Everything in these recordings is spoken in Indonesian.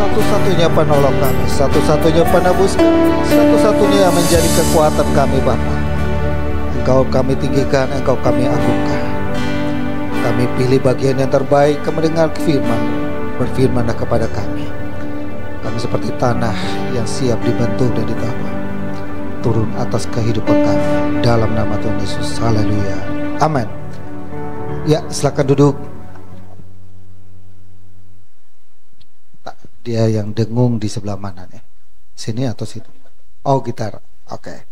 satu-satunya penolong kami, satu-satunya penebus kami, satu-satunya yang menjadi kekuatan kami Bapa. Engkau kami tinggikan, Engkau kami agungkan. Kami pilih bagian yang terbaik, kami dengar firman, berfirmanlah kepada kami. Kami seperti tanah yang siap dibentuk dan ditabur. Turun atas kehidupan kami dalam nama Tuhan Yesus. Haleluya. Amin. Ya, silakan duduk. Dia yang dengung di sebelah mana nih? Sini atau situ? Oh, gitar. Oke.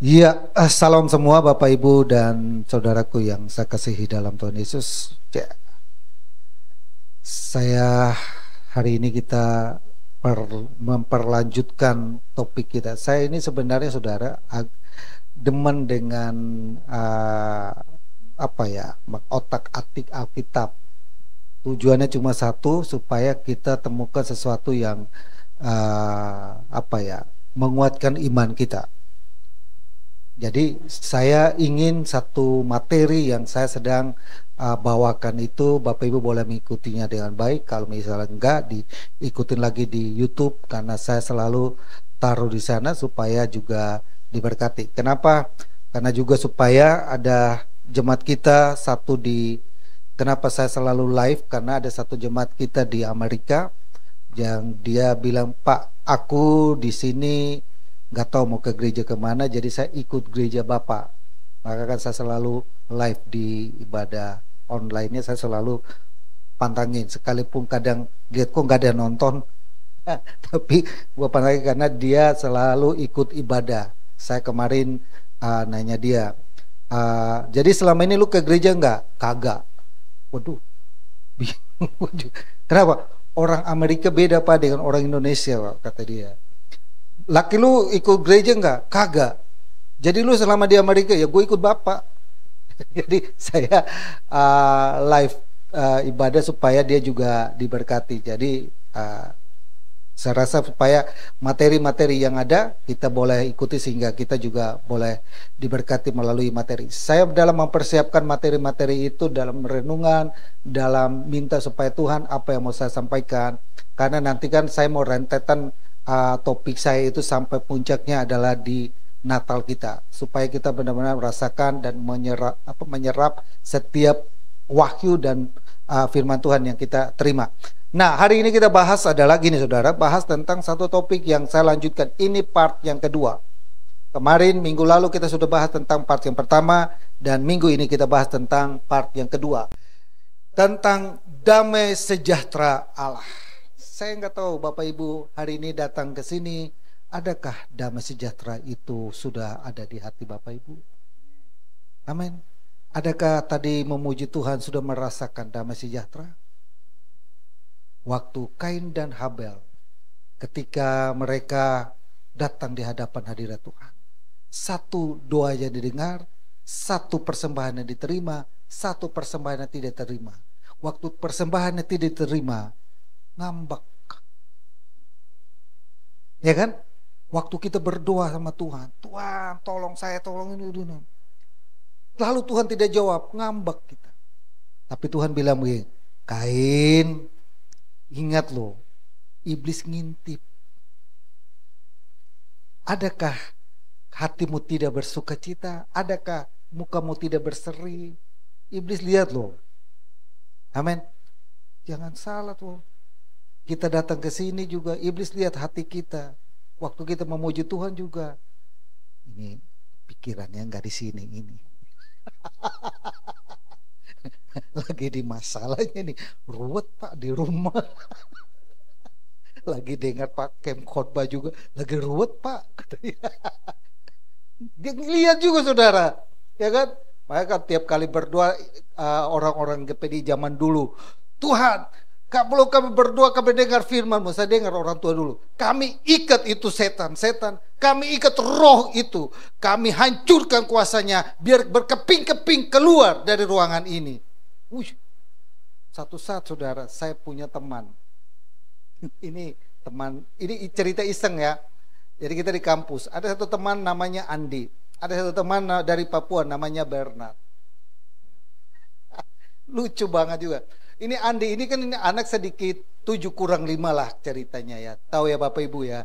Ya, salam semua Bapak Ibu dan saudaraku yang saya kasihi dalam Tuhan Yesus. Ya. Saya hari ini kita memperlanjutkan topik kita. Saya ini sebenarnya saudara demen dengan otak-atik Alkitab. Tujuannya cuma satu, supaya kita temukan sesuatu yang menguatkan iman kita. Jadi saya ingin satu materi yang saya sedang bawakan itu, Bapak Ibu boleh mengikutinya dengan baik. Kalau misalnya enggak, diikutin lagi di YouTube, karena saya selalu taruh di sana supaya juga diberkati. Kenapa? Karena juga supaya ada jemaat kita satu di. Kenapa saya selalu live? Karena ada satu jemaat kita di Amerika yang dia bilang, Pak, aku di sini nggak tahu mau ke gereja kemana, jadi saya ikut gereja Bapak. Maka kan saya selalu live di ibadah online-nya, saya selalu pantangin. Sekalipun kadang lihat kok nggak ada nonton, tapi gua pantangin karena dia selalu ikut ibadah. Saya kemarin nanya dia, jadi selama ini lu ke gereja nggak? Kagak. Waduh, bingung. Kenapa? Orang Amerika beda Pak dengan orang Indonesia Pak, kata dia. Laki lu ikut gereja nggak? Kagak. Jadi lu selama di Amerika, ya gue ikut Bapak. Jadi saya live ibadah supaya dia juga diberkati. Jadi saya rasa supaya materi-materi yang ada kita boleh ikuti, sehingga kita juga boleh diberkati melalui materi. Saya dalam mempersiapkan materi-materi itu, dalam renungan, dalam minta supaya Tuhan apa yang mau saya sampaikan. Karena nanti kan saya mau rentetan topik saya itu sampai puncaknya adalah di Natal kita, supaya kita benar-benar merasakan dan menyerap setiap wahyu dan firman Tuhan yang kita terima. Nah, hari ini kita bahas adalah gini saudara, bahas tentang satu topik yang saya lanjutkan. Ini part yang kedua. Kemarin minggu lalu kita sudah bahas tentang part yang pertama, dan minggu ini kita bahas tentang part yang kedua, tentang damai sejahtera Allah. Saya nggak tahu Bapak Ibu hari ini datang ke sini, adakah damai sejahtera itu sudah ada di hati Bapak Ibu? Amin. Adakah tadi memuji Tuhan sudah merasakan damai sejahtera? Waktu Kain dan Habel, ketika mereka datang di hadapan hadirat Tuhan, satu doanya didengar, satu persembahan yang diterima, satu persembahan yang tidak diterima. Waktu persembahan yang tidak diterima, ngambek. Ya kan? Waktu kita berdoa sama Tuhan, Tuhan tolong saya, tolong ini. Lalu Tuhan tidak jawab, ngambek kita. Tapi Tuhan bilang begini, Kain, ingat loh, iblis ngintip. Adakah hatimu tidak bersuka cita? Adakah mukamu tidak berseri? Iblis lihat loh. Amin. Jangan salah tuh. Kita datang ke sini juga, iblis lihat hati kita. Waktu kita memuji Tuhan juga. Ini pikirannya nggak di sini ini. Lagi di masalahnya nih, ruwet Pak di rumah. Lagi dengar Pak Kem khotbah juga, lagi ruwet Pak. Dia lihat juga saudara, ya kan? Maka tiap kali berdoa orang-orang GPD zaman dulu, Tuhan, kalau kami berdoa kami dengar firman-Mu. Saya dengar orang tua dulu, kami ikat itu setan, kami ikat roh itu, kami hancurkan kuasanya, biar berkeping-keping keluar dari ruangan ini. Satu saat saudara, saya punya teman. Ini cerita iseng ya. Jadi kita di kampus, ada satu teman namanya Andi, ada satu teman dari Papua namanya Bernard. Lucu banget juga. Ini Andi, ini kan ini anak sedikit 7 kurang 5 lah ceritanya ya. Tahu ya Bapak Ibu ya.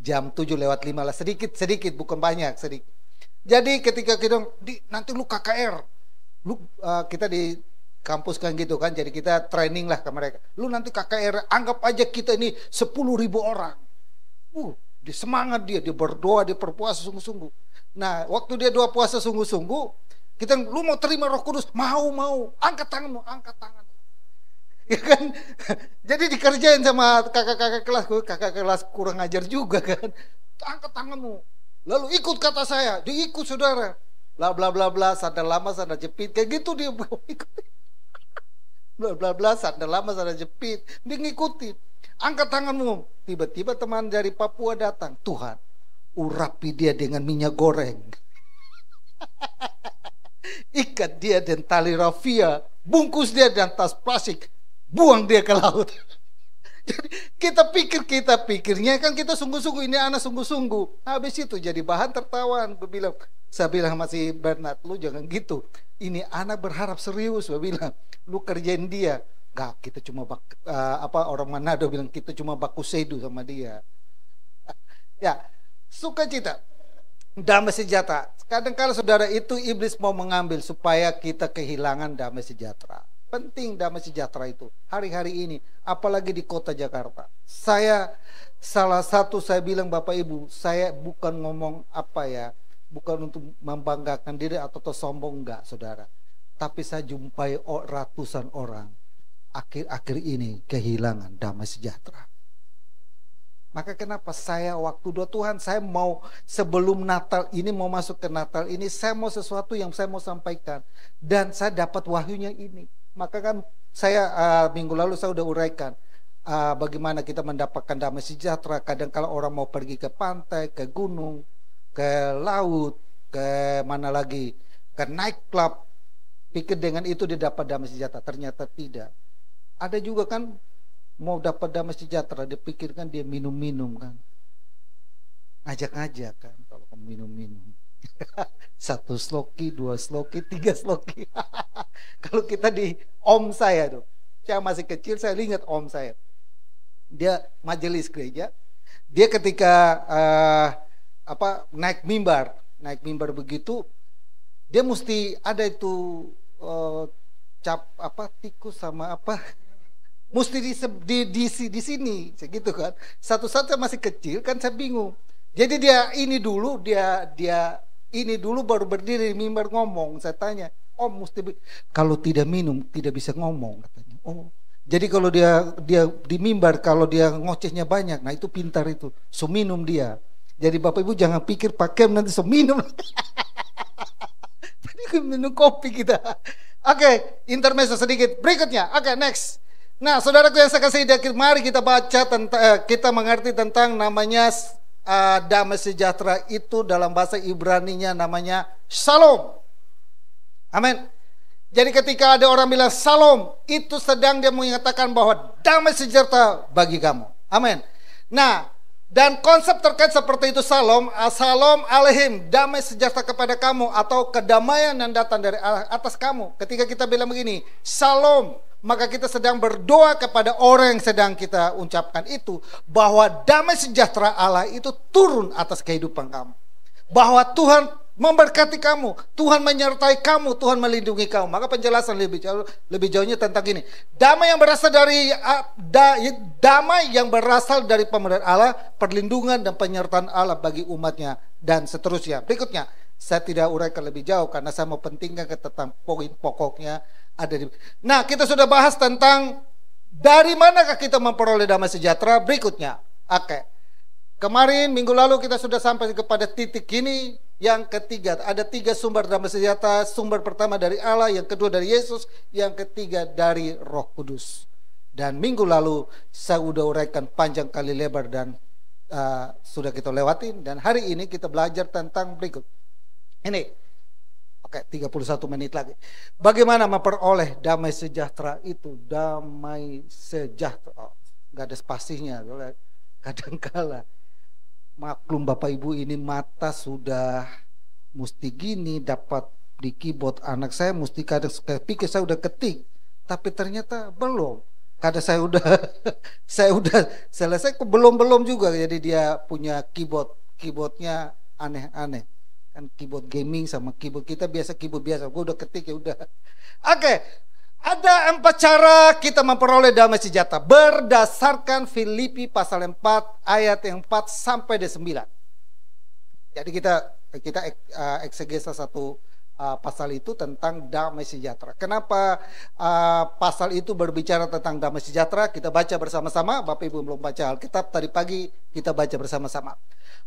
Jam 7 lewat 5 lah. Sedikit bukan banyak, sedikit. Jadi ketika kita nanti lu KKR. Kita di kampus kan gitu kan. Jadi kita training lah ke mereka. Lu nanti KKR, anggap aja kita ini 10.000 orang. Dia semangat dia berdoa, dia berpuasa sungguh-sungguh. Nah, waktu dia doa puasa sungguh-sungguh, kita, lu mau terima Roh Kudus? Mau. Angkat tanganmu, angkat tangan. Ya kan? Jadi dikerjain sama kakak-kakak kelas kurang ajar juga kan. Angkat tanganmu. Lalu ikut kata saya, diikut saudara. Bla bla bla bla, sandal lama sandal jepit, kayak gitu dia ikut. Bla bla bla, sandal lama sandal jepit, dia ngikutin. Angkat tanganmu. Tiba-tiba teman dari Papua datang. Tuhan, urapi dia dengan minyak goreng. Ikat dia dan tali rafia, bungkus dia dan tas plastik, buang dia ke laut. Jadi kita pikirnya kan kita sungguh-sungguh, ini anak sungguh-sungguh. Habis itu jadi bahan tertawaan. Saya bilang masih Bernard, lu jangan gitu. Ini anak berharap serius. Saya bilang, lu kerjain dia. Enggak, kita cuma orang Manado bilang kita cuma baku sedu sama dia. Ya, sukacita, damai sejahtera. Kadang-kadang saudara itu iblis mau mengambil supaya kita kehilangan damai sejahtera. Penting damai sejahtera itu hari-hari ini, apalagi di kota Jakarta. Saya bilang Bapak Ibu, saya bukan ngomong bukan untuk membanggakan diri atau sombong, enggak saudara. Tapi saya jumpai ratusan orang akhir-akhir ini kehilangan damai sejahtera. Maka kenapa saya waktu doa Tuhan, saya mau sebelum Natal ini, mau masuk ke Natal ini, saya mau sesuatu yang saya mau sampaikan. Dan saya dapat wahyunya ini. Maka kan saya minggu lalu saya udah uraikan bagaimana kita mendapatkan damai sejahtera. Kadang kalau orang mau pergi ke pantai, ke gunung, ke laut, ke mana lagi, ke night club, pikir dengan itu dia dapat damai sejahtera. Ternyata tidak. Ada juga kan mau dapat damai sejahtera, dipikirkan dia minum-minum kan. Ajak-ajak kan kalau kamu minum-minum. 1 sloki, 2 sloki, 3 sloki. Kalau kita di om saya tuh, saya masih kecil, saya ingat om saya. Dia majelis gereja. Dia ketika naik mimbar begitu, dia mesti ada itu tikus sama mesti di sini, segitu kan. Satu-satu saya masih kecil kan, saya bingung. Jadi dia ini dulu baru berdiri di mimbar ngomong. Saya tanya, Om mesti kalau tidak minum tidak bisa ngomong katanya. Oh, jadi kalau dia di mimbar kalau dia ngocehnya banyak, nah itu pintar itu. So minum dia. Jadi Bapak Ibu jangan pikir pakai nanti so minum. Tadi minum kopi kita. Oke, intermezzo sedikit. Berikutnya, oke, next. Nah, saudaraku yang saya kasih, mari kita baca tentang kita mengerti tentang namanya damai sejahtera itu dalam bahasa Ibrani-nya namanya Shalom. Amin. Jadi ketika ada orang bilang Shalom, itu sedang dia mengatakan bahwa damai sejahtera bagi kamu. Amin. Nah, dan konsep terkait seperti itu Shalom, Shalom Aleihim, damai sejahtera kepada kamu, atau kedamaian yang datang dari atas kamu. Ketika kita bilang begini, Shalom, maka kita sedang berdoa kepada orang yang sedang kita ucapkan itu, bahwa damai sejahtera Allah itu turun atas kehidupan kamu. Bahwa Tuhan memberkati kamu, Tuhan menyertai kamu, Tuhan melindungi kamu. Maka penjelasan lebih jauhnya tentang ini. Damai yang berasal dari pemeliharaan Allah, perlindungan dan penyertaan Allah bagi umatnya, dan seterusnya. Berikutnya, saya tidak uraikan lebih jauh karena saya mau pentingkan tentang poin pokoknya ada di. Nah, kita sudah bahas tentang dari manakah kita memperoleh damai sejahtera. Berikutnya, oke. Kemarin minggu lalu kita sudah sampai kepada titik ini. Yang ketiga, ada 3 sumber damai sejahtera. Sumber pertama dari Allah, yang kedua dari Yesus, yang ketiga dari Roh Kudus. Dan minggu lalu saya sudah uraikan panjang kali lebar dan sudah kita lewatin. Dan hari ini kita belajar tentang berikut. Ini, oke, 31 menit lagi. Bagaimana memperoleh damai sejahtera itu? Damai sejahtera, gak ada spasinya. Kadang-kala maklum Bapak Ibu, ini mata sudah mesti gini, dapat di keyboard anak saya mesti kadang pikir saya udah ketik, tapi ternyata belum. Karena saya udah saya udah selesai, belum juga, jadi dia punya keyboardnya aneh-aneh kan, keyboard gaming sama keyboard kita biasa, keyboard biasa. Gue udah ketik ya udah. Oke, ada 4 cara kita memperoleh damai sejahtera berdasarkan Filipi pasal 4 ayat yang 4 sampai 9. Jadi kita eksegesa satu pasal itu tentang damai sejahtera. Kenapa pasal itu berbicara tentang damai sejahtera? Kita baca bersama-sama. Bapak Ibu belum baca Alkitab tadi pagi, kita baca bersama-sama.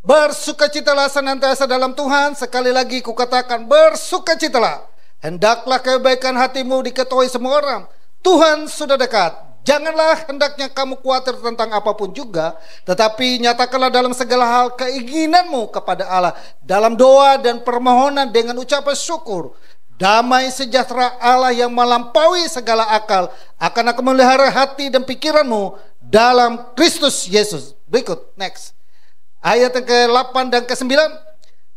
Bersukacitalah senantiasa dalam Tuhan. Sekali lagi kukatakan, bersukacitalah. Hendaklah kebaikan hatimu diketahui semua orang. Tuhan sudah dekat. Janganlah hendaknya kamu khawatir tentang apapun juga, tetapi nyatakanlah dalam segala hal keinginanmu kepada Allah dalam doa dan permohonan dengan ucapan syukur. Damai sejahtera Allah yang melampaui segala akal akan memelihara hati dan pikiranmu dalam Kristus Yesus. Berikut, next. Ayat yang ke-8 dan ke-9.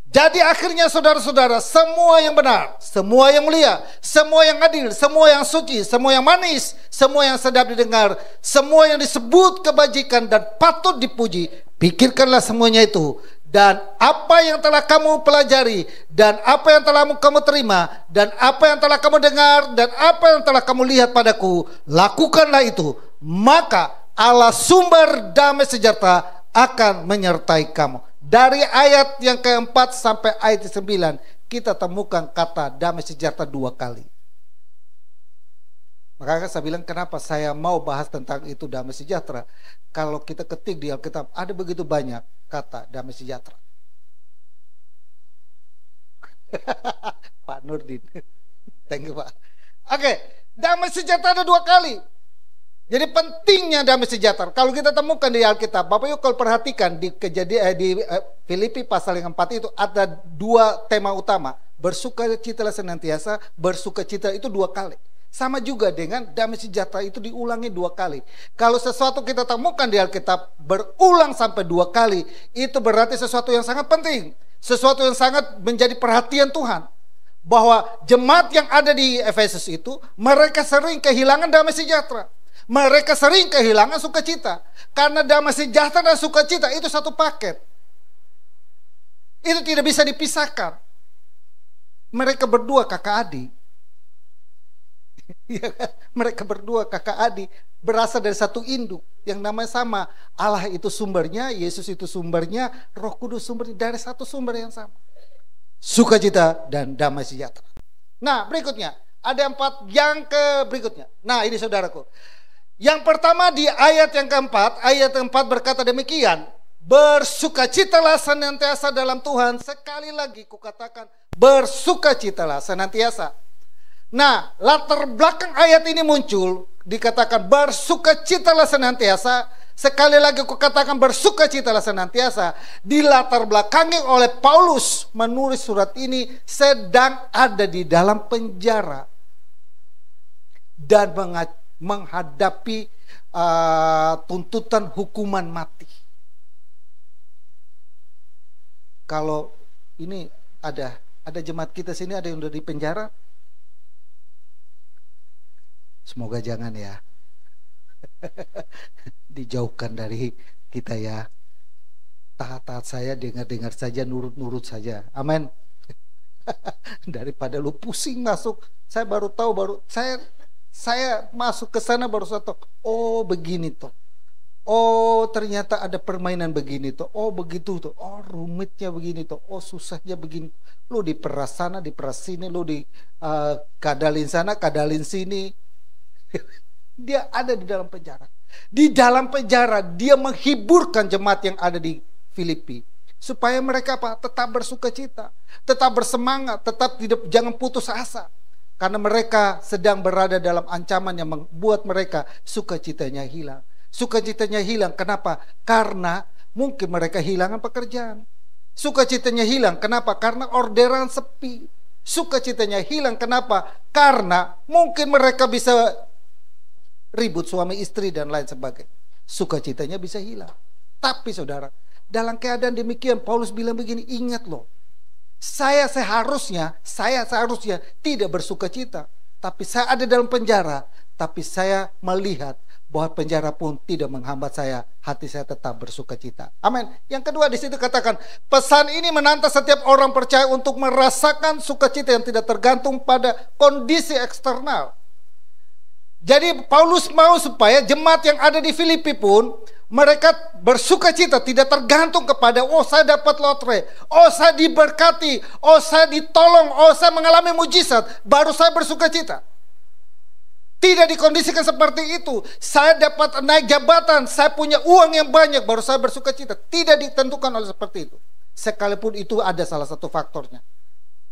Jadi akhirnya saudara-saudara, semua yang benar, semua yang mulia, semua yang adil, semua yang suci, semua yang manis, semua yang sedap didengar, semua yang disebut kebajikan dan patut dipuji, pikirkanlah semuanya itu. Dan apa yang telah kamu pelajari, dan apa yang telah kamu terima, dan apa yang telah kamu dengar, dan apa yang telah kamu lihat padaku, lakukanlah itu. Maka Allah sumber damai sejahtera akan menyertai kamu. Dari ayat yang ke-4 sampai ayat ke-9 kita temukan kata damai sejahtera 2 kali. Makanya saya bilang kenapa saya mau bahas tentang itu damai sejahtera. Kalau kita ketik di Alkitab ada begitu banyak kata damai sejahtera. Pak Nurdin. Thank you Pak. Oke, damai sejahtera ada 2 kali. Jadi pentingnya damai sejahtera. Kalau kita temukan di Alkitab, Bapak Ibu kalau perhatikan di Filipi pasal yang 4 itu ada 2 tema utama. Bersukacitalah senantiasa, bersukacita itu 2 kali. Sama juga dengan damai sejahtera itu diulangi 2 kali. Kalau sesuatu kita temukan di Alkitab berulang sampai 2 kali, itu berarti sesuatu yang sangat penting. Sesuatu yang sangat menjadi perhatian Tuhan. Bahwa jemaat yang ada di Efesus itu, mereka sering kehilangan damai sejahtera. Mereka sering kehilangan sukacita. Karena damai sejahtera dan sukacita itu satu paket. Itu tidak bisa dipisahkan. Mereka berdua kakak adik. Mereka berdua kakak adik, berasal dari satu induk yang namanya sama. Allah itu sumbernya, Yesus itu sumbernya, Roh Kudus sumbernya, dari satu sumber yang sama. Sukacita dan damai sejahtera. Nah, berikutnya ada 4 yang berikutnya. Nah, ini saudaraku. Yang pertama di ayat yang keempat, ayat yang 4 berkata demikian, bersukacitalah senantiasa dalam Tuhan. Sekali lagi kukatakan, bersukacitalah senantiasa. Nah, latar belakang ayat ini muncul, dikatakan bersukacitalah senantiasa. Sekali lagi kukatakan bersukacitalah senantiasa. Dilatar belakangi oleh Paulus menulis surat ini sedang ada di dalam penjara dan menghadapi tuntutan hukuman mati. Kalau ini ada jemaat kita sini, ada yang udah di penjara. Semoga jangan ya. Dijauhkan dari kita ya. Taat-taat saya, dengar-dengar saja, nurut-nurut saja. Amin. Daripada lu pusing masuk. Saya baru tahu, saya masuk ke sana baru satu. Oh begini tuh. Oh ternyata ada permainan begini tuh. Oh begitu tuh. Oh rumitnya begini tuh. Oh susahnya begini. Lu diperas sana, diperas sini. Lu kadalin sana, kadalin sini. Dia ada di dalam penjara. Di dalam penjara dia menghiburkan jemaat yang ada di Filipi. Supaya mereka tetap bersukacita. Tetap bersemangat. Tetap jangan putus asa. Karena mereka sedang berada dalam ancaman yang membuat mereka sukacitanya hilang. Sukacitanya hilang. Kenapa? Karena mungkin mereka kehilangan pekerjaan. Sukacitanya hilang. Kenapa? Karena orderan sepi. Sukacitanya hilang. Kenapa? Karena mungkin mereka bisa ribut suami istri dan lain sebagainya. Sukacitanya bisa hilang. Tapi saudara, dalam keadaan demikian Paulus bilang begini, ingat loh. Saya seharusnya tidak bersukacita. Tapi saya ada dalam penjara. Tapi saya melihat bahwa penjara pun tidak menghambat saya, hati saya tetap bersuka cita. Amin. Yang kedua di situ katakan, pesan ini menantang setiap orang percaya untuk merasakan sukacita yang tidak tergantung pada kondisi eksternal. Jadi Paulus mau supaya jemaat yang ada di Filipi pun mereka bersuka cita, tidak tergantung kepada oh saya dapat lotre, oh saya diberkati, oh saya ditolong, oh saya mengalami mujizat, baru saya bersuka cita. Tidak dikondisikan seperti itu. Saya dapat naik jabatan, saya punya uang yang banyak, baru saya bersuka cita. Tidak ditentukan oleh seperti itu. Sekalipun itu ada salah satu faktornya.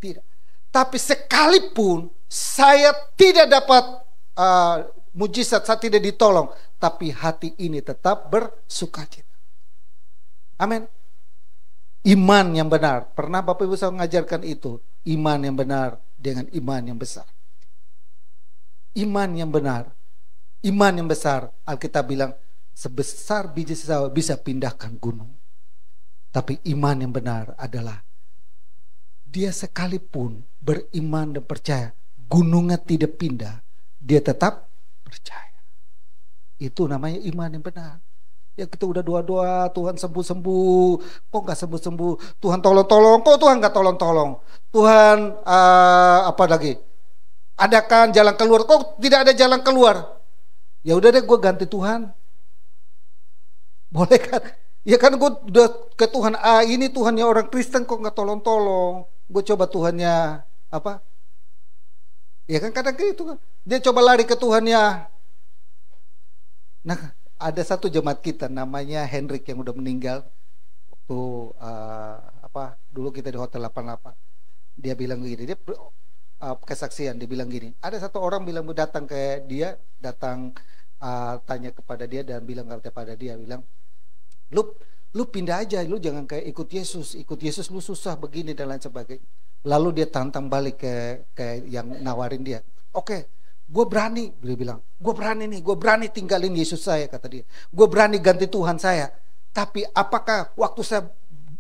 Tidak. Tapi sekalipun saya tidak dapat mujizat, saya tidak ditolong, tapi hati ini tetap bersuka cita. Amin. Iman yang benar. Pernah Bapak Ibu saya mengajarkan itu. Iman yang benar dengan iman yang besar. Iman yang benar, iman yang besar, Alkitab bilang sebesar biji sawi bisa pindahkan gunung. Tapi iman yang benar adalah dia sekalipun beriman dan percaya gunungnya tidak pindah, dia tetap percaya. Itu namanya iman yang benar. Ya kita udah doa-doa, Tuhan sembuh-sembuh, kok gak sembuh-sembuh, Tuhan tolong-tolong, kok Tuhan gak tolong-tolong, Tuhan apa lagi? Adakan jalan keluar, kok tidak ada jalan keluar? Ya udah deh gue ganti Tuhan. Boleh kan? Ya kan gue udah ke Tuhan, ini Tuhannya orang Kristen kok gak tolong-tolong. Gue coba Tuhannya apa? Ya kan kadang gitu kan. Dia coba lari ke Tuhannya. Nah ada satu jemaat kita namanya Hendrik yang udah meninggal. Waktu dulu kita di Hotel 88. Dia bilang begini, dia kesaksian, dia bilang gini, ada satu orang bilang datang ke dia, tanya kepada dia dan bilang kepada dia, bilang, lu pindah aja, lu jangan kayak ikut Yesus lu susah begini dan lain sebagainya. Lalu dia tantang balik ke yang nawarin dia, oke, gue berani, dia bilang, gue berani tinggalin Yesus saya, kata dia, gue berani ganti Tuhan saya, tapi apakah waktu saya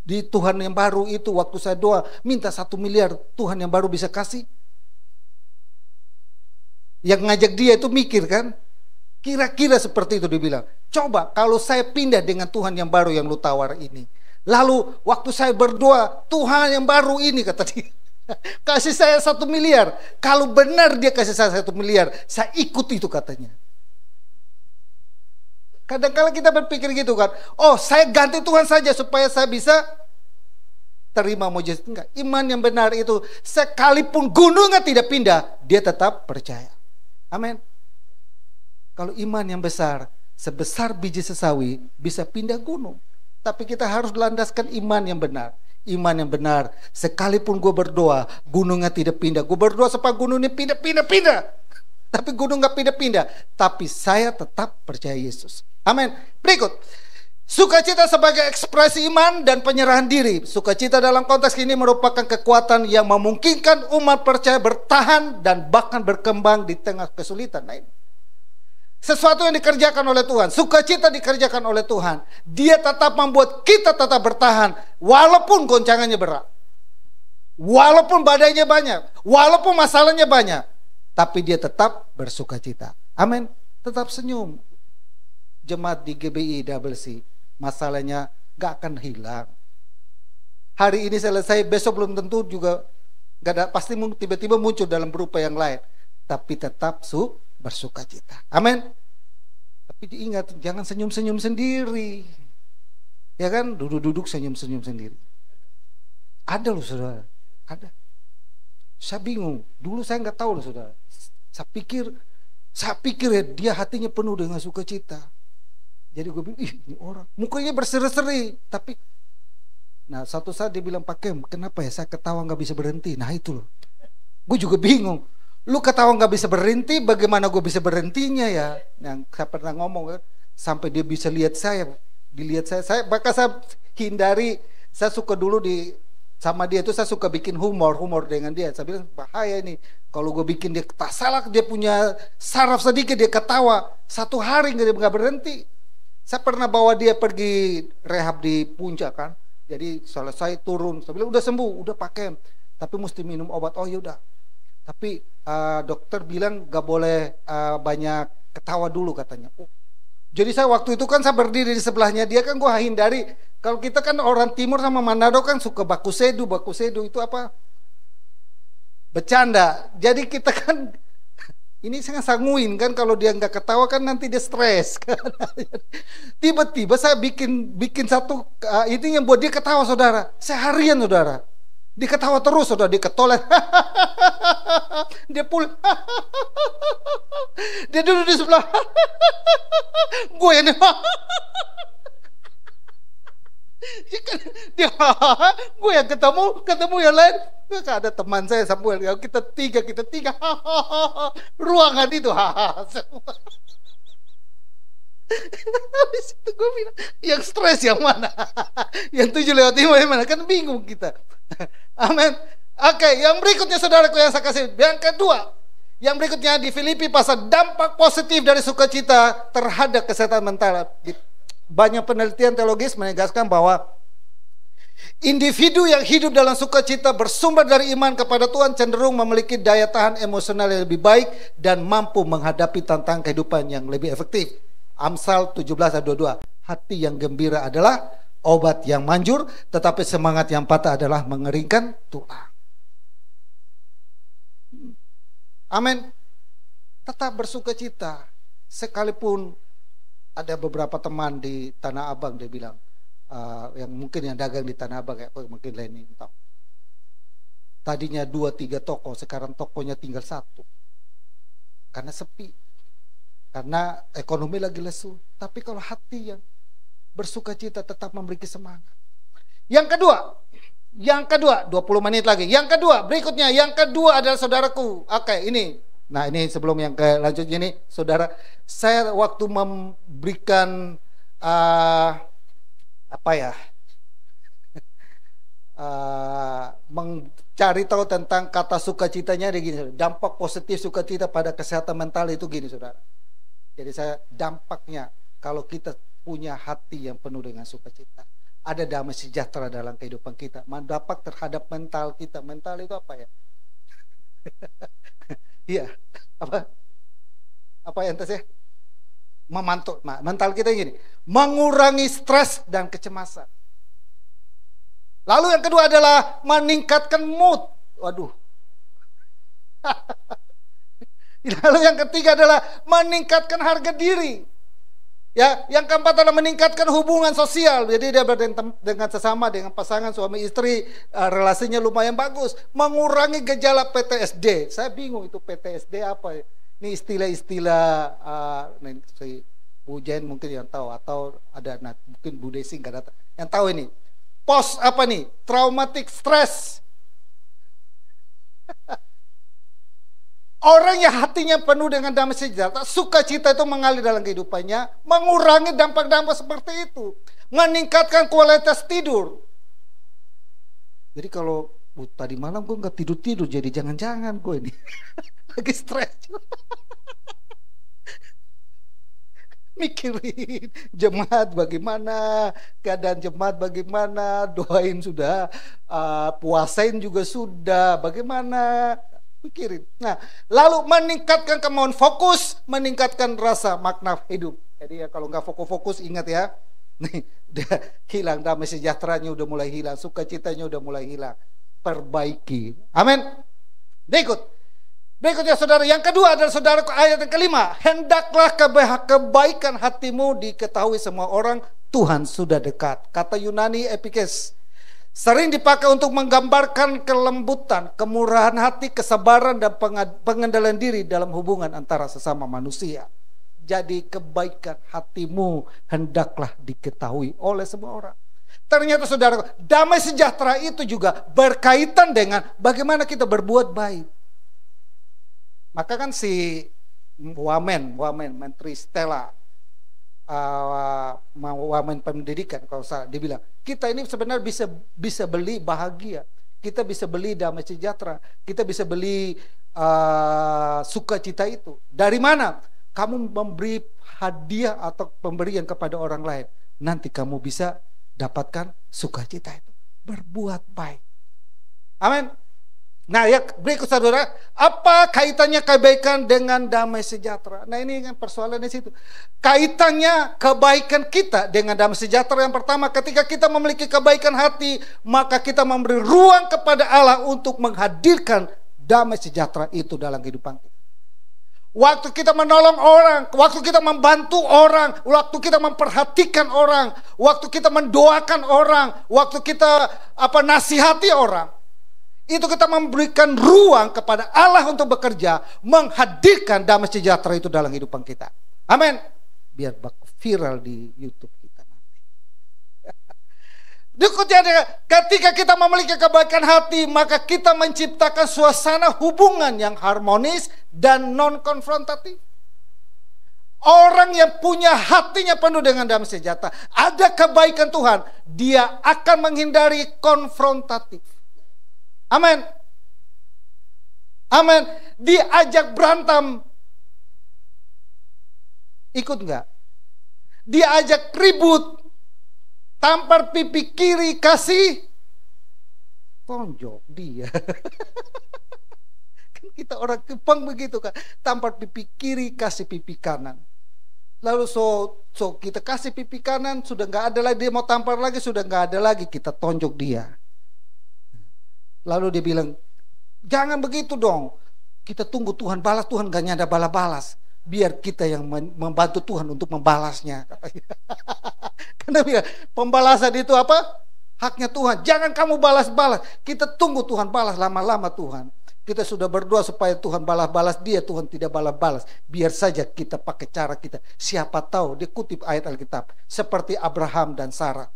di Tuhan yang baru itu, waktu saya doa minta 1 miliar, Tuhan yang baru bisa kasih? Yang ngajak dia itu mikir kan, kira-kira seperti itu dia bilang, coba kalau saya pindah dengan Tuhan yang baru yang lu tawar ini, lalu waktu saya berdoa Tuhan yang baru ini, kata dia, kasih saya 1 miliar, kalau benar dia kasih saya 1 miliar, saya ikut itu, katanya. Kadang-kadang kita berpikir gitu kan, oh saya ganti Tuhan saja supaya saya bisa terima mujizat. Enggak, iman yang benar itu sekalipun gunungnya tidak pindah, dia tetap percaya. Amin. Kalau iman yang besar, sebesar biji sesawi bisa pindah gunung. Tapi kita harus landaskan iman yang benar. Iman yang benar, sekalipun gue berdoa, gunungnya tidak pindah. Gue berdoa supaya gunungnya pindah. Tapi gunung gak pindah-pindah. Tapi saya tetap percaya Yesus. Amin. Berikut. Sukacita sebagai ekspresi iman dan penyerahan diri. Sukacita dalam konteks ini merupakan kekuatan yang memungkinkan umat percaya bertahan dan bahkan berkembang di tengah kesulitan. Nah, ini sesuatu yang dikerjakan oleh Tuhan. Sukacita dikerjakan oleh Tuhan. Dia tetap membuat kita tetap bertahan walaupun goncangannya berat, walaupun badainya banyak, walaupun masalahnya banyak, tapi dia tetap bersukacita. Amin. Tetap senyum. Jemaat di GBI WC, masalahnya gak akan hilang. Hari ini selesai, besok belum tentu juga gak ada, pasti tiba-tiba muncul dalam berupa yang lain. Tapi tetap bersukacita. Amin. Tapi diingat, jangan senyum-senyum sendiri. Ya kan, duduk-duduk senyum-senyum sendiri. Ada loh saudara, ada. Saya bingung, dulu saya nggak tahu loh saudara. Saya pikir ya dia hatinya penuh dengan sukacita. Jadi gue bilang, ini orang mukanya berseri-seri, tapi nah satu saat dia bilang, Pak Kem, kenapa ya saya ketawa nggak bisa berhenti? Nah itu loh, gue juga bingung. Lu ketawa nggak bisa berhenti, bagaimana gue bisa berhentinya ya? Yang saya pernah ngomong kan, sampai dia bisa lihat saya, dilihat saya bahkan saya hindari. Saya suka dulu sama dia itu saya suka bikin humor dengan dia. Saya bilang bahaya ini, kalau gue bikin dia salah, dia punya saraf sedikit dia ketawa, 1 hari nggak berhenti. Saya pernah bawa dia pergi rehab di Puncak kan, jadi selesai turun, saya bilang udah sembuh, udah pakai, tapi mesti minum obat. Oh yaudah, tapi dokter bilang gak boleh banyak ketawa dulu katanya. Oh, Jadi saya waktu itu kan saya berdiri di sebelahnya dia kan, gue hindari. Kalau kita kan orang timur sama Manado kan suka baku sedu itu apa? Bercanda. Jadi kita kan ini saya sanguin kan, kalau dia nggak ketawa kan nanti dia stres. Tiba-tiba saya bikin satu ini yang buat dia ketawa, saudara. Seharian, saudara. Dia ketawa terus, saudara. Dia ketolet. Dia pulang. Dia duduk di sebelah. Gue yang dia gue yang ketemu yang lain. Ada teman saya Samuel, kita tiga ruangan itu semua. Habis itu gue bilang, yang stres yang mana? Yang 7/5 yang mana? Kan bingung kita. Amin. Oke, yang berikutnya saudaraku yang saya kasih, yang kedua, yang berikutnya di Filipi pasal dampak positif dari sukacita terhadap kesehatan mental. Banyak penelitian teologis menegaskan bahwa individu yang hidup dalam sukacita bersumber dari iman kepada Tuhan cenderung memiliki daya tahan emosional yang lebih baik dan mampu menghadapi tantangan kehidupan yang lebih efektif. Amsal 17:22. Hati yang gembira adalah obat yang manjur, tetapi semangat yang patah adalah mengeringkan tulang. Amin. Tetap bersukacita sekalipun ada beberapa teman di Tanah Abang, dia bilang, yang mungkin yang dagang di Tanah Abang, kayak mungkin lain ini tahu. Tadinya 2-3 toko, sekarang tokonya tinggal 1. Karena sepi. Karena ekonomi lagi lesu. Tapi kalau hati yang bersukacita tetap memberi semangat. Yang kedua, 20 menit lagi. Yang kedua, berikutnya, yang kedua adalah saudaraku. Oke, ini. Nah, ini sebelum yang lanjutnya ini, saudara, saya waktu memberikan mencari tahu tentang kata sukacitanya, ada gini, dampak positif sukacita pada kesehatan mental itu gini, saudara. Jadi saya dampaknya kalau kita punya hati yang penuh dengan sukacita, ada damai sejahtera dalam kehidupan kita. Dampak terhadap mental kita. Mental itu apa ya? Iya, apa yang saya memantau mental kita gini, mengurangi stres dan kecemasan. Lalu yang kedua adalah meningkatkan mood. Waduh. Lalu yang ketiga adalah meningkatkan harga diri. Ya, yang keempat adalah meningkatkan hubungan sosial. Jadi dia dengan sesama, dengan pasangan suami istri, relasinya lumayan bagus. Mengurangi gejala PTSD. Saya bingung itu PTSD apa ya? Ini istilah-istilah si Bu Jen mungkin yang tahu, atau ada mungkin Bu Desi nggak datang. Yang tahu ini. Post apa nih? Traumatic stress. Orang yang hatinya penuh dengan damai sejahtera, sukacita itu mengalir dalam kehidupannya, mengurangi dampak-dampak seperti itu, meningkatkan kualitas tidur. Jadi kalau tadi malam gue nggak tidur, jadi jangan-jangan gue ini lagi stres. Mikirin jemaat bagaimana, keadaan jemaat bagaimana, doain sudah, puasain juga sudah, bagaimana. Pikirin. Nah, lalu meningkatkan kemauan fokus, meningkatkan rasa makna hidup. Jadi ya kalau nggak fokus, ingat ya, nih udah hilang damai sejahteranya, udah mulai hilang, sukacitanya udah mulai hilang. Perbaiki. Amin. Berikutnya saudara, yang kedua adalah saudara ayat yang kelima. Hendaklah kebaikan hatimu diketahui semua orang, Tuhan sudah dekat. Kata Yunani epikes. Sering dipakai untuk menggambarkan kelembutan, kemurahan hati, kesabaran, dan pengendalian diri dalam hubungan antara sesama manusia. Jadi kebaikan hatimu hendaklah diketahui oleh semua orang. Ternyata saudara, damai sejahtera itu juga berkaitan dengan bagaimana kita berbuat baik. Maka kan si Wamen, Menteri Stella, Wamen pendidikan kalau salah, dia bilang kita ini sebenarnya bisa beli bahagia, kita bisa beli damai sejahtera, kita bisa beli sukacita itu. Dari mana? Kamu memberi hadiah atau pemberian kepada orang lain, nanti kamu bisa dapatkan sukacita itu. Berbuat baik. Amin. Nah ya berikut saudara, apa kaitannya kebaikan dengan damai sejahtera? Nah ini kan persoalan di situ. Kaitannya kebaikan kita dengan damai sejahtera yang pertama, ketika kita memiliki kebaikan hati, maka kita memberi ruang kepada Allah untuk menghadirkan damai sejahtera itu dalam kehidupan kita. Waktu kita menolong orang, waktu kita membantu orang, waktu kita memperhatikan orang, waktu kita mendoakan orang, waktu kita nasihati orang, itu kita memberikan ruang kepada Allah untuk bekerja, menghadirkan damai sejahtera itu dalam kehidupan kita. Amin. Biar viral di YouTube kita nanti. Ketika kita memiliki kebaikan hati, maka kita menciptakan suasana hubungan yang harmonis dan non-konfrontatif. Orang yang punya hatinya penuh dengan damai sejahtera, ada kebaikan Tuhan, dia akan menghindari konfrontatif. Amin. Amin. Diajak berantem, ikut enggak? Diajak ribut, tampar pipi kiri, kasih tonjok dia. Kan kita orang Jepang begitu kan, tampar pipi kiri, kasih pipi kanan. Lalu so kita kasih pipi kanan, sudah nggak ada lagi, dia mau tampar lagi, sudah nggak ada lagi, kita tonjok dia. Lalu dia bilang, jangan begitu dong. Kita tunggu Tuhan balas, Tuhan gak nyada balas-balas. Biar kita yang membantu Tuhan untuk membalasnya. Karena bilang, pembalasan itu apa? Haknya Tuhan. Jangan kamu balas-balas. Kita tunggu Tuhan balas lama-lama Tuhan. Kita sudah berdoa supaya Tuhan balas-balas dia, Tuhan tidak balas-balas. Biar saja kita pakai cara kita. Siapa tahu, dia kutip ayat Alkitab. Seperti Abraham dan Sarah.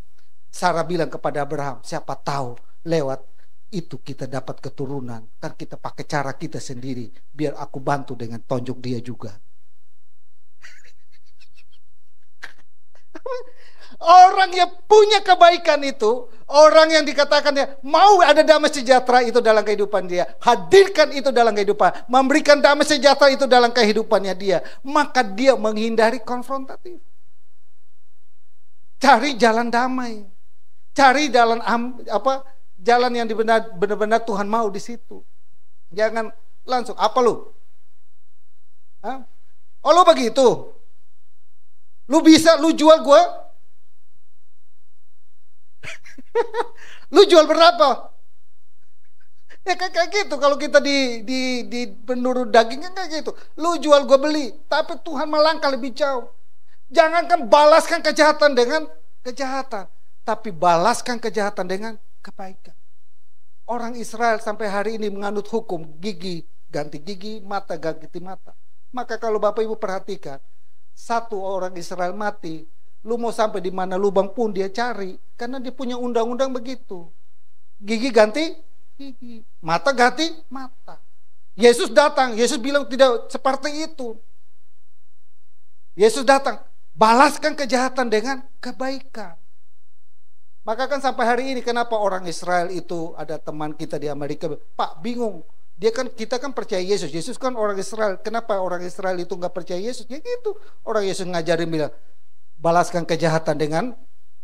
Sarah bilang kepada Abraham, siapa tahu lewat itu kita dapat keturunan. Kan kita pakai cara kita sendiri. Biar aku bantu dengan tonjok dia juga. Orang yang punya kebaikan itu, orang yang dikatakan mau ada damai sejahtera itu dalam kehidupan dia, hadirkan itu dalam kehidupan, memberikan damai sejahtera itu dalam kehidupannya dia, maka dia menghindari konfrontatif. Cari jalan damai. Cari jalan jalan yang benar-benar Tuhan mau di situ. Jangan langsung, apa lu? Hah? Oh lu begitu? Lu bisa, lu jual gua? Lu jual berapa? Ya kayak gitu. Kalau kita di penurut daging kan kayak gitu. Lu jual gua beli, tapi Tuhan melangkah lebih jauh. Jangankan balaskan kejahatan dengan kejahatan, tapi balaskan kejahatan dengan kebaikan. Orang Israel sampai hari ini menganut hukum gigi ganti gigi, mata ganti mata. Maka kalau Bapak Ibu perhatikan, satu orang Israel mati, lu mau sampai di mana lubang pun dia cari, karena dia punya undang-undang begitu. Gigi ganti gigi, mata ganti mata. Yesus datang, Yesus bilang tidak seperti itu. Yesus datang, balaskan kejahatan dengan kebaikan. Maka kan sampai hari ini kenapa orang Israel itu, ada teman kita di Amerika, Pak bingung, kita kan percaya Yesus, Yesus kan orang Israel, kenapa orang Israel itu nggak percaya Yesus? Ya gitu, orang Yesus ngajarin bilang, balaskan kejahatan dengan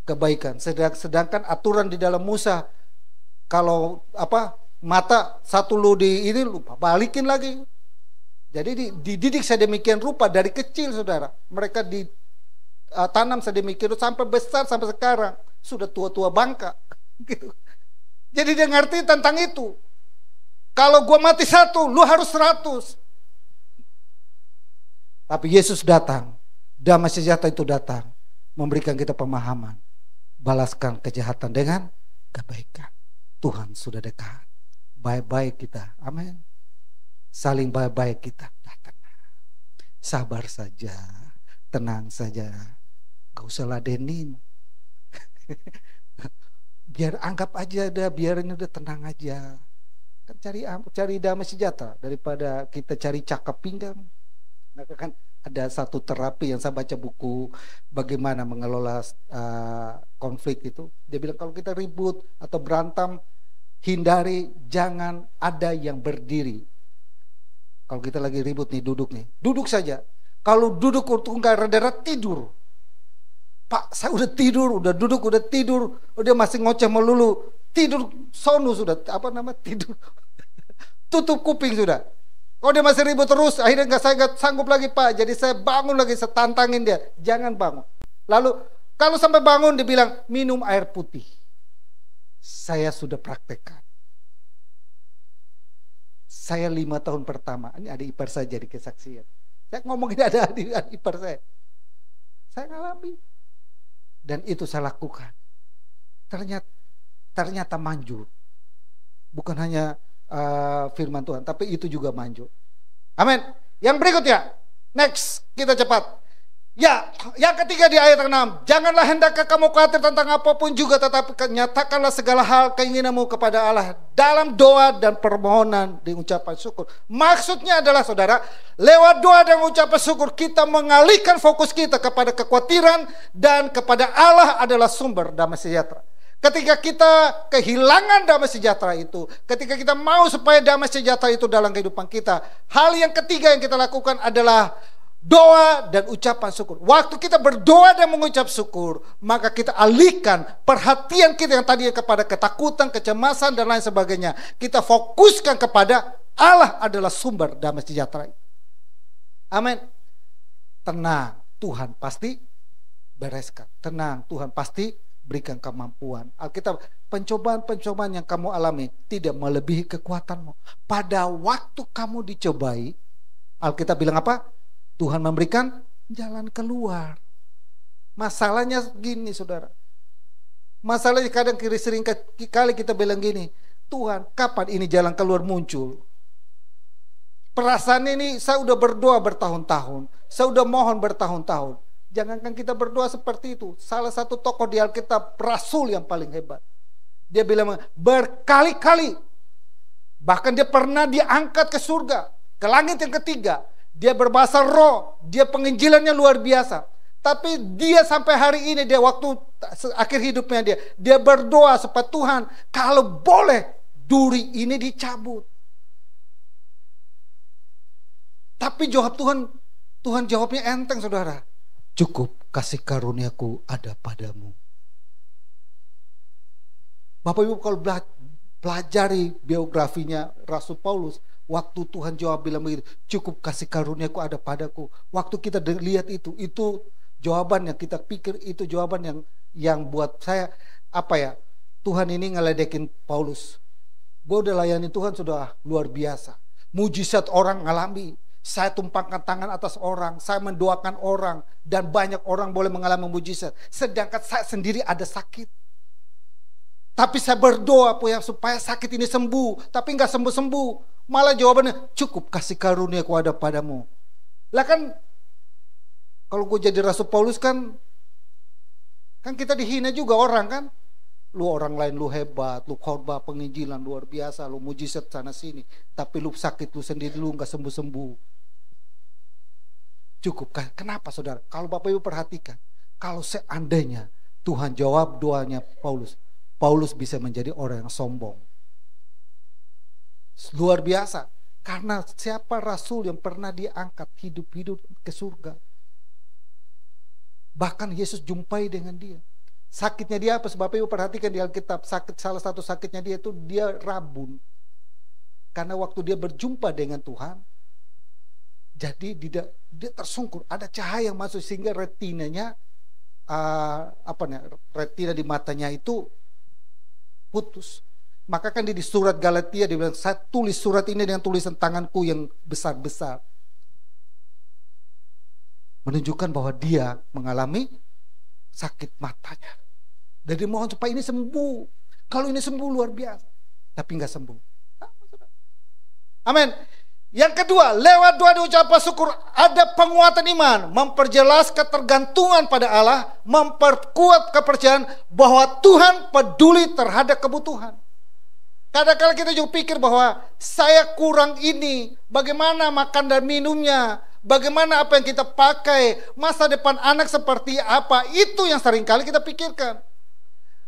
kebaikan. Sedangkan aturan di dalam Musa, kalau mata satu lu di ini lupa balikin lagi. Jadi dididik sedemikian rupa dari kecil saudara, mereka ditanam sedemikian sampai besar sampai sekarang. Sudah tua-tua bangka gitu. Jadi dia ngerti tentang itu. Kalau gua mati satu, lu harus 100. Tapi Yesus datang, damai sejahtera itu datang, memberikan kita pemahaman. Balaskan kejahatan dengan kebaikan. Tuhan sudah dekat. Baik-baik kita, amin. Saling baik-baik kita. Tenang. Sabar saja, tenang saja. Gak usah ladenin. Biar anggap aja biarin udah tenang aja. Kan cari damai sejahtera daripada kita cari cakap pinggang. Maka kan ada satu terapi yang saya baca buku bagaimana mengelola konflik itu. Dia bilang kalau kita ribut atau berantem, hindari jangan ada yang berdiri. Kalau kita lagi ribut nih, duduk saja. Kalau duduk nggak reda-reda tidur. Pak, saya udah tidur, udah duduk, udah tidur, udah masih ngoceh melulu, tidur sonu sudah, tidur. tutup kuping sudah. Kalau dia masih ribut terus, akhirnya saya nggak sanggup lagi Pak. Jadi saya bangun lagi, saya tantangin dia, jangan bangun. Lalu kalau sampai bangun dia bilang minum air putih. Saya sudah praktekkan. Saya 5 tahun pertama, ini adik ipar saya jadi kesaksian. Saya ngomong ini ada adik ipar saya. Saya ngalami. Dan itu saya lakukan. Ternyata manjur. Bukan hanya firman Tuhan, tapi itu juga manjur. Amin. Yang berikutnya, next, kita cepat. Ya, yang ketiga di ayat 6. Janganlah hendaknya kamu khawatir tentang apapun juga, tetapi nyatakanlah segala hal keinginanmu kepada Allah dalam doa dan permohonan di ucapan syukur. Maksudnya adalah saudara, lewat doa dan ucapan syukur kita mengalihkan fokus kita kepada kekhawatiran dan kepada Allah adalah sumber damai sejahtera. Ketika kita kehilangan damai sejahtera itu, ketika kita mau supaya damai sejahtera itu dalam kehidupan kita, hal yang ketiga yang kita lakukan adalah doa dan ucapan syukur. Waktu kita berdoa dan mengucap syukur, maka kita alihkan perhatian kita yang tadinya kepada ketakutan, kecemasan, dan lain sebagainya. Kita fokuskan kepada Allah adalah sumber damai sejahtera. Amin. Tenang, Tuhan pasti bereskan. Tenang, Tuhan pasti berikan kemampuan. Alkitab, pencobaan-pencobaan yang kamu alami tidak melebihi kekuatanmu. Pada waktu kamu dicobai, Alkitab bilang apa? Tuhan memberikan jalan keluar. Masalahnya gini saudara. Masalahnya kadang sering kali kita bilang gini, Tuhan kapan ini jalan keluar muncul? Perasaan ini saya udah berdoa bertahun-tahun. Saya udah mohon bertahun-tahun. Jangankan kita berdoa seperti itu. Salah satu tokoh di Alkitab, Rasul yang paling hebat. Dia bilang berkali-kali. Bahkan dia pernah diangkat ke surga, ke langit yang ketiga. Dia berbahasa roh, dia penginjilannya luar biasa. Tapi dia sampai hari ini, dia waktu akhir hidupnya dia berdoa supaya Tuhan, kalau boleh duri ini dicabut. Tapi jawab Tuhan jawabnya enteng saudara. Cukup kasih karuniaku ada padamu. Bapak Ibu kalau pelajari biografinya Rasul Paulus, waktu Tuhan jawab bilang begitu, cukup kasih karuniaku ada padaku. Waktu kita lihat itu jawaban yang kita pikir, itu jawaban yang buat saya Tuhan ini ngeledekin Paulus. Gue udah layani Tuhan sudah luar biasa. Mujizat orang ngalami. Saya tumpangkan tangan atas orang, saya mendoakan orang, dan banyak orang boleh mengalami mujizat. Sedangkan saya sendiri ada sakit. Tapi saya berdoa supaya sakit ini sembuh, tapi nggak sembuh-sembuh. Malah jawabannya, cukup kasih karuniaku ada padamu. Lah kan, kalau gue jadi Rasul Paulus kan kita dihina juga orang kan. Lu orang lain lu hebat, lu khotbah penginjilan luar biasa, lu mujizat sana sini. Tapi lu sakit lu sendiri, lu nggak sembuh-sembuh. Cukup. Kenapa saudara? Kalau Bapak Ibu perhatikan, kalau seandainya Tuhan jawab doanya Paulus bisa menjadi orang yang sombong. Luar biasa. Karena siapa rasul yang pernah diangkat hidup-hidup ke surga? Bahkan Yesus jumpai dengan dia. Sakitnya dia apa? Bapak Ibu perhatikan di Alkitab, salah satu sakitnya dia itu dia rabun. Karena waktu dia berjumpa dengan Tuhan, jadi dia tersungkur, ada cahaya yang masuk sehingga retinanya retina di matanya itu putus. Maka kan di surat Galatia dia bilang, saya tulis surat ini dengan tulisan tanganku yang besar-besar. Menunjukkan bahwa dia mengalami sakit matanya. Dan dia mohon supaya ini sembuh. Kalau ini sembuh luar biasa. Tapi nggak sembuh. Amin. Yang kedua, lewat doa dan ucapan syukur ada penguatan iman, memperjelas ketergantungan pada Allah, memperkuat kepercayaan bahwa Tuhan peduli terhadap kebutuhan. Kadang-kadang kita juga pikir bahwa saya kurang ini, bagaimana makan dan minumnya, bagaimana apa yang kita pakai, masa depan anak seperti apa, itu yang seringkali kita pikirkan.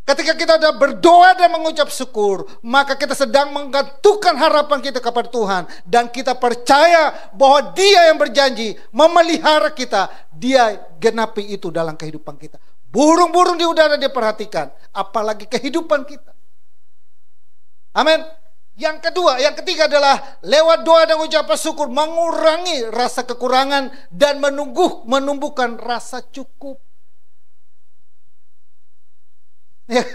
Ketika kita sudah berdoa dan mengucap syukur, maka kita sedang menggantungkan harapan kita kepada Tuhan. Dan kita percaya bahwa Dia yang berjanji memelihara kita, Dia genapi itu dalam kehidupan kita. Burung-burung di udara Dia perhatikan, apalagi kehidupan kita. Amin. Yang kedua, yang ketiga adalah lewat doa dan ucapan syukur mengurangi rasa kekurangan dan menumbuhkan rasa cukup. Ya,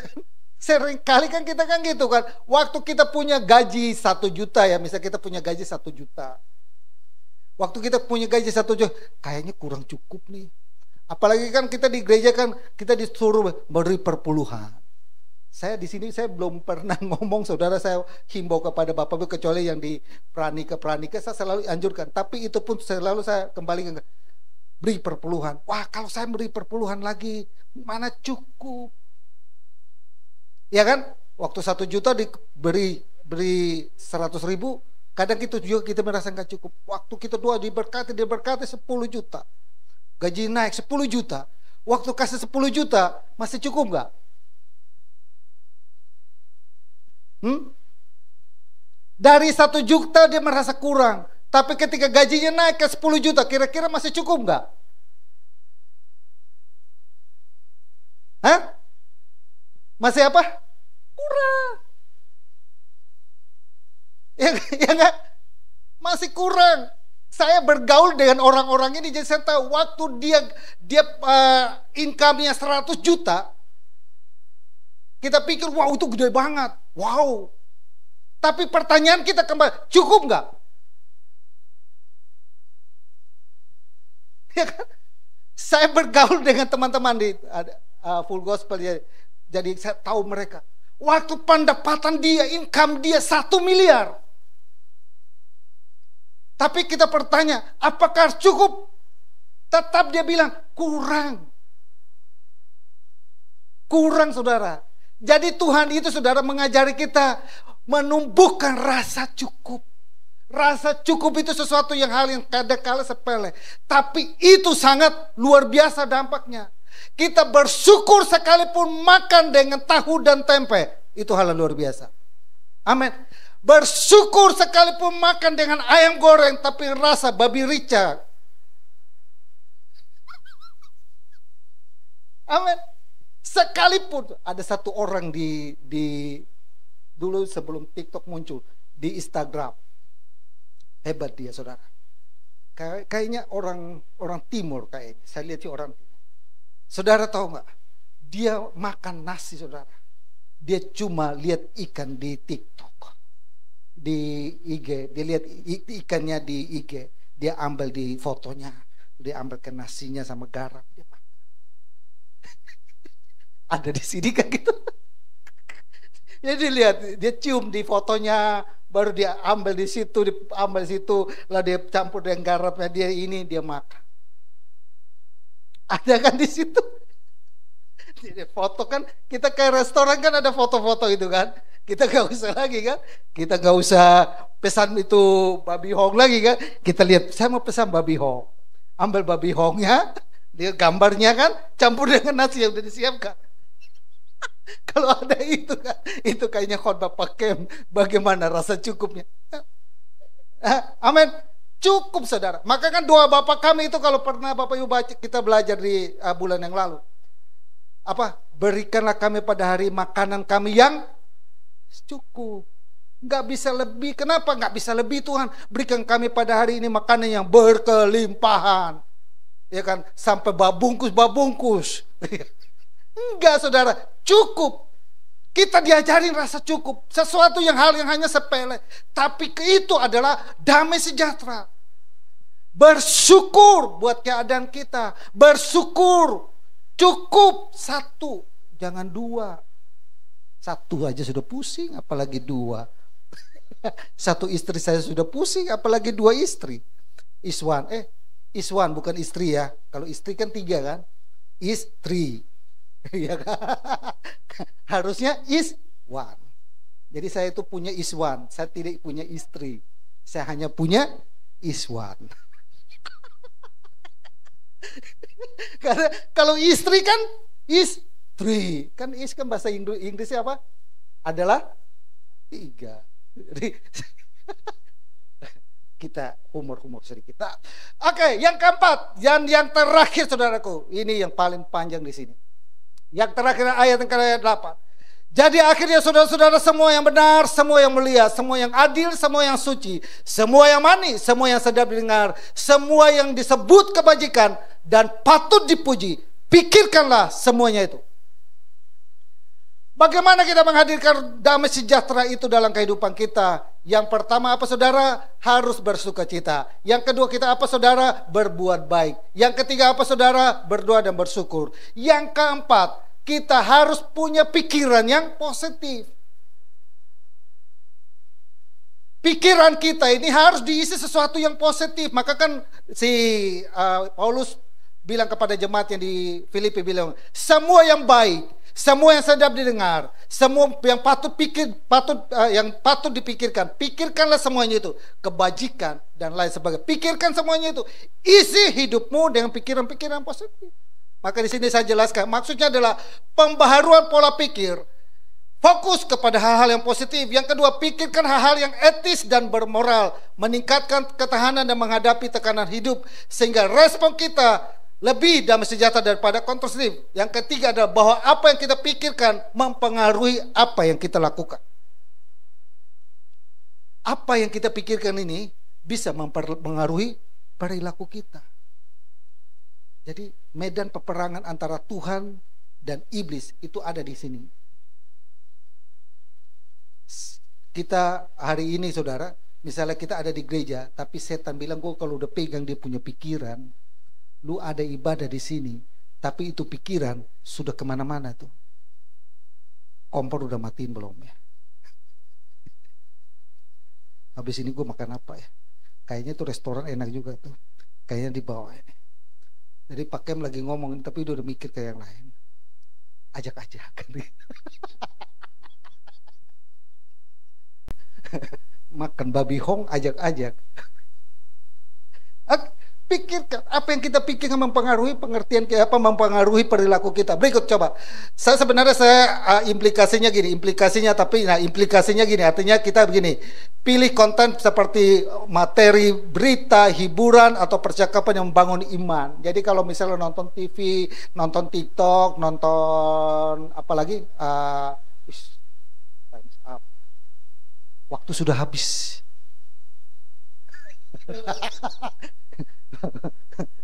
sering kali kan kita kan gitu kan. Waktu kita punya gaji 1 juta ya, misalnya kita punya gaji 1 juta. Waktu kita punya gaji 1 juta, kayaknya kurang cukup nih. Apalagi kan kita di gereja kan kita disuruh beri perpuluhan. Saya di sini saya belum pernah ngomong, saudara, saya himbau kepada Bapak Ibu kecuali yang di pranika saya selalu anjurkan. Tapi itu pun selalu saya kembali ke beri perpuluhan. Wah, kalau saya beri perpuluhan lagi mana cukup? Ya kan? Waktu 1 juta beri 100 ribu, kadang itu juga kita merasa nggak cukup. Waktu kita doa diberkati 10 juta. Gaji naik 10 juta. Waktu kasih 10 juta masih cukup nggak? Dari 1 juta dia merasa kurang. Tapi ketika gajinya naik ke 10 juta, kira-kira masih cukup nggak? Hah? Masih apa? Kurang. Ya nggak? Masih kurang. Saya bergaul dengan orang-orang ini, jadi saya tahu waktu dia income-nya 100 juta, kita pikir, wow itu gede banget. Wow. Tapi pertanyaan kita kembali, cukup nggak? Ya kan? Saya bergaul dengan teman-teman di Full Gospel ya. Jadi saya tahu mereka. Waktu pendapatan dia, income dia 1 miliar. Tapi kita bertanya, apakah cukup? Tetap dia bilang, kurang. Kurang, saudara. Jadi Tuhan itu, saudara, mengajari kita menumbuhkan rasa cukup. Rasa cukup itu sesuatu hal yang kadang-kala sepele, tapi itu sangat luar biasa dampaknya. Kita bersyukur sekalipun makan dengan tahu dan tempe, itu hal yang luar biasa. Amin. Bersyukur sekalipun makan dengan ayam goreng tapi rasa babi rica. Amin. Sekalipun ada satu orang di dulu sebelum TikTok muncul di Instagram, hebat dia, saudara. Kayaknya orang timur kayaknya. Saya lihat sih orang timur. Saudara tahu nggak? Dia makan nasi, saudara. Dia cuma lihat ikan di TikTok, di IG. Dia lihat ikannya di IG. Dia ambil di fotonya. Dia ambil ke nasinya sama garam. Dia makan. Ada di sini kan gitu. Jadi lihat, dia cium di fotonya, baru dia ambil di situ, lalu dia campur dengan garamnya, dia makan. Ada kan di situ? Jadi foto kan, kita ke restoran kan ada foto-foto itu kan. Kita gak usah lagi kan, kita gak usah pesan itu babi hong lagi kan. Kita lihat, saya mau pesan babi hong. Ambil babi hongnya, dia gambarnya kan, campur dengan nasi yang udah disiapkan. Kalau ada itu kan, itu kayaknya khotbah pakai bagaimana rasa cukupnya. Amin. Cukup, saudara. Maka kan doa Bapak kami itu kalau pernah Bapak Ibu baca, kita belajar di bulan yang lalu. Apa? Berikanlah kami pada hari makanan kami yang cukup. Nggak bisa lebih. Kenapa nggak bisa lebih, Tuhan? Berikan kami pada hari ini makanan yang berkelimpahan. Ya kan? Sampai babungkus. Enggak, saudara. Cukup. Kita diajarin rasa cukup. Sesuatu hal yang hanya sepele. Tapi itu adalah damai sejahtera. Bersyukur buat keadaan kita. Bersyukur. Cukup 1. Jangan 2. 1 aja sudah pusing, apalagi 2. 1 istri saya sudah pusing, apalagi 2 istri. Iswan bukan istri ya. Kalau istri kan 3 kan. Istri. Ya kan? Harusnya Iswan. Jadi saya itu punya Iswan. Saya tidak punya istri. Saya hanya punya Iswan. Karena kalau istri kan istri. Kan kan bahasa Inggrisnya apa? Adalah 3. Jadi kita humor sedikit. Oke, yang keempat, yang terakhir, saudaraku. Ini yang paling panjang di sini. Yang terakhir ayat yang ke-8. Jadi akhirnya saudara-saudara, semua yang benar, semua yang mulia, semua yang adil, semua yang suci, semua yang manis, semua yang sedap didengar, semua yang disebut kebajikan dan patut dipuji, pikirkanlah semuanya itu. Bagaimana kita menghadirkan damai sejahtera itu dalam kehidupan kita? Yang pertama apa saudara? Harus bersuka cita. Yang kedua kita apa saudara? Berbuat baik. Yang ketiga apa saudara? Berdoa dan bersyukur. Yang keempat, kita harus punya pikiran yang positif. Pikiran kita ini harus diisi sesuatu yang positif. Maka kan si Paulus bilang kepada jemaat yang di Filipi, bilang, semua yang baik, semua yang sedap didengar, semua yang yang patut dipikirkan, pikirkanlah semuanya itu, kebajikan dan lain sebagainya. Pikirkan semuanya itu. Isi hidupmu dengan pikiran-pikiran positif. Maka di sini saya jelaskan, maksudnya adalah pembaharuan pola pikir. Fokus kepada hal-hal yang positif. Yang kedua, pikirkan hal-hal yang etis dan bermoral, meningkatkan ketahanan dan menghadapi tekanan hidup, sehingga respon kita lebih damai sejahtera daripada kontraseptif. Yang ketiga adalah bahwa apa yang kita pikirkan mempengaruhi apa yang kita lakukan. Apa yang kita pikirkan ini bisa mempengaruhi perilaku kita. Jadi medan peperangan antara Tuhan dan iblis itu ada di sini. Kita hari ini saudara, misalnya kita ada di gereja, tapi setan bilang, gue kalau udah pegang dia punya pikiran, lu ada ibadah di sini, tapi itu pikiran sudah kemana-mana tuh. Kompor udah matiin belum ya? Habis ini gue makan apa ya? Kayaknya tuh restoran enak juga tuh. Kayaknya di bawah ini. Jadi Pak Kem lagi ngomong, tapi udah mikir ke yang lain. Ajak-ajak. Makan babi hong, ajak-ajak. Pikirkan apa yang kita pikirkan mempengaruhi pengertian kita, apa mempengaruhi perilaku kita. Berikut coba. Saya implikasinya gini, implikasinya gini, artinya kita begini. Pilih konten seperti materi, berita, hiburan atau percakapan yang membangun iman. Jadi kalau misalnya nonton TV, nonton TikTok, nonton apalagi time's up. Waktu sudah habis.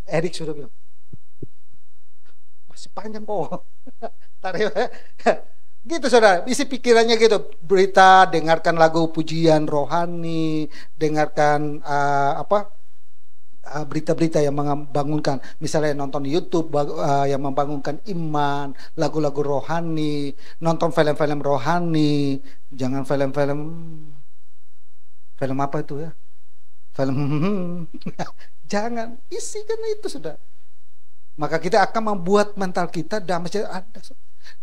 Erik sudah bilang masih panjang kok. Gitu saudara, isi pikirannya gitu. Berita, dengarkan lagu pujian rohani, dengarkan berita-berita yang membangunkan. Misalnya nonton YouTube yang membangunkan iman, lagu-lagu rohani, nonton film-film rohani. Jangan film apa itu ya? Film jangan, isikan itu sudah. Maka kita akan membuat mental kita damai.